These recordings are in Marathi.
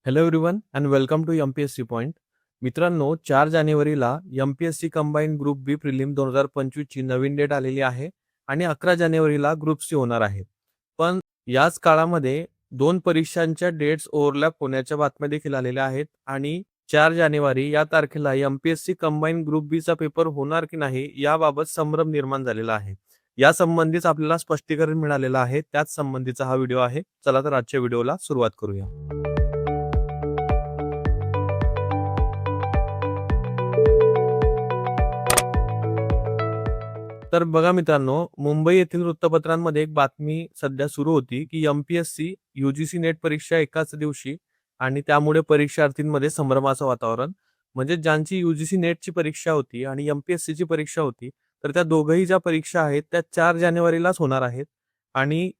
Hello everyone and welcome to MPSC point. मित्रांनो, 4 जानेवारीला MPSC combined group B prelim 2025 ची नवीन डेट आलेली आहे आणि 11 जानेवारीला ग्रुप सी होणार आहे. पण याच काळामध्ये दोन परीक्षांच्या डेट्स ओव्हरलॅप होण्याच्या बातम्या देखील आलेल्या आहेत आणि 4 जानेवारी या तारखेला एमपीएससी कंबाईंड ग्रुप बी चा पेपर होणार की नाही याबाबत संभ्रम निर्माण झालेला आहे. या संबंधीच आपल्याला स्पष्टीकरण मिळालेलं आहे. त्याच संबंधीचा हा व्हिडिओ आहे. चला तर आजच्या व्हिडिओला सुरुवात करूया. तर बघा मित्रांनो, मुंबई येथील वृत्तपत्रांमध्ये एक बातमी सध्या सुरू होती की एमपीएससी यूजीसी नेट परीक्षा एकाच दिवशी आणि त्यामुळे परीक्षार्थींमध्ये संभ्रमाचं वातावरण. म्हणजे ज्यांची यूजीसी नेटची परीक्षा होती आणि एमपीएससी ची परीक्षा होती, तर त्या दोघही ज्या परीक्षा आहेत त्या 4 जानेवारीलाच होणार आहेत आणि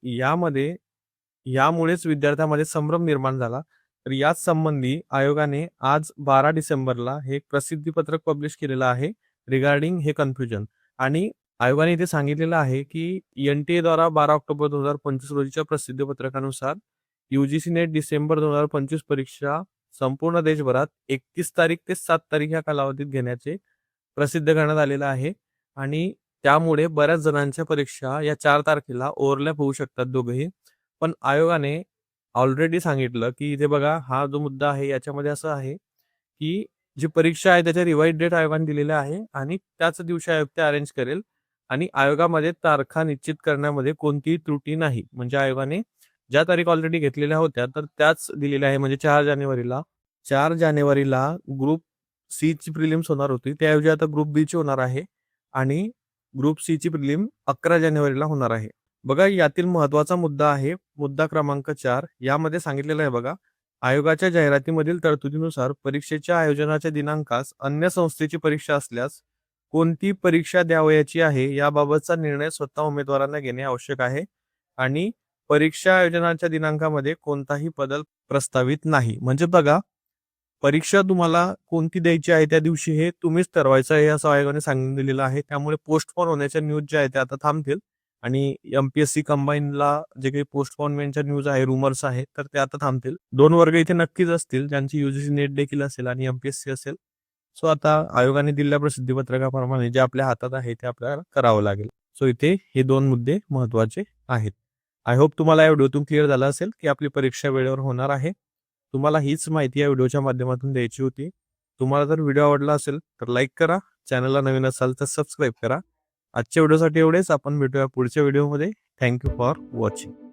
यामुळेच विद्यार्थ्यांमध्ये संभ्रम निर्माण झाला. तर याच संबंधी आयोगाने आज 12 डिसेंबरला हे एक प्रसिद्धीपत्रक पब्लिश केलेलं आहे रिगार्डिंग हे कन्फ्युजन. आणि आयोगाने इथे सांगितलेलं आहे की एनटीए द्वारा 12 ऑक्टोबर 2025 रोजीच्या प्रसिद्धीपत्रकानुसार यूजीसी नेट डिसेंबर 2025 परीक्षा संपूर्ण देशभरात 31 तारीख ते 7 तारीख या कालावधीत घेण्याचे प्रसिद्ध करण्यात आलेलं आहे आणि त्यामुळे बऱ्याच जणांच्या परीक्षा या 4 तारखेला ओव्हरलॅप होऊ शकतात दोघेही. पण आयोगाने ऑलरेडी सांगितलं की इथे बघा, हा जो मुद्दा आहे याच्यामध्ये असं आहे की जी परीक्षा आहे त्याच्या रिवाइज डेट आयोगाने दिलेल्या आहे आणि त्याच दिवशी आयोग ते अरेंज करेल आणि आयोगामध्ये तारखा निश्चित करण्यामध्ये कोणतीही त्रुटी नाही. म्हणजे आयोगाने ज्या तारीख ऑलरेडी घेतलेल्या होत्या तर त्याच दिलेल्या आहे. म्हणजे 4 जानेवारीला ग्रुप सी ची प्रिलिम्स होणार होती, त्याऐवजी आता ग्रुप बी ची होणार आहे आणि ग्रुप सी ची प्रिलिम 11 जानेवारीला होणार आहे. बघा, यातील महत्वाचा मुद्दा आहे मुद्दा क्रमांक 4. यामध्ये सांगितलेलं आहे बघा, आयोगाच्या जाहिरातीमधील तरतुदीनुसार परीक्षेच्या आयोजनाच्या दिनांकास अन्य संस्थेची परीक्षा असल्यास कोणती परीक्षा द्यावयाची आहे याबाबतचा निर्णय स्वतः उमेदवारांना घेणे आवश्यक आहे आणि परीक्षा आयोजनाच्या दिनांकामध्ये कोणताही बदल प्रस्तावित नाही. म्हणजे बघा, परीक्षा तुम्हाला कोणती द्यायची आहे त्या दिवशी हे तुम्हीच ठरवायचं आहे असं आयोगाने सांगून दिलेलं आहे. त्यामुळे पोस्टपोन होण्याच्या न्यूज ज्या आहेत त्या आता थांबतील आणि एमपीएससी कंबाईनला जे काही पोस्टपोनमेंटच्या न्यूज आहे, रुमर्स आहेत, तर ते आता थांबतील. 2 वर्ग इथे नक्कीच असतील ज्यांची यूजीसी नेट देखील असेल आणि एमपीएससी असेल. सो आता आयोगाने दिलेल्या प्रसिद्धीपत्रकाप्रमाणे जे आपल्या हातात आहे ते आपल्याला करावं लागेल. सो इथे हे 2 मुद्दे महत्वाचे आहेत. आय होप तुम्हाला या व्हिडिओतून क्लिअर झालं असेल की आपली परीक्षा वेळेवर होणार आहे. तुम्हाला हीच माहिती या व्हिडिओच्या माध्यमातून द्यायची होती. तुम्हाला जर व्हिडिओ आवडला असेल तर लाईक करा, चॅनलला नवीन असाल तर सबस्क्राईब करा. आजच्या व्हिडिओसाठी एवढेच. आपण भेटूया पुढच्या व्हिडिओमध्ये. Thank you for watching.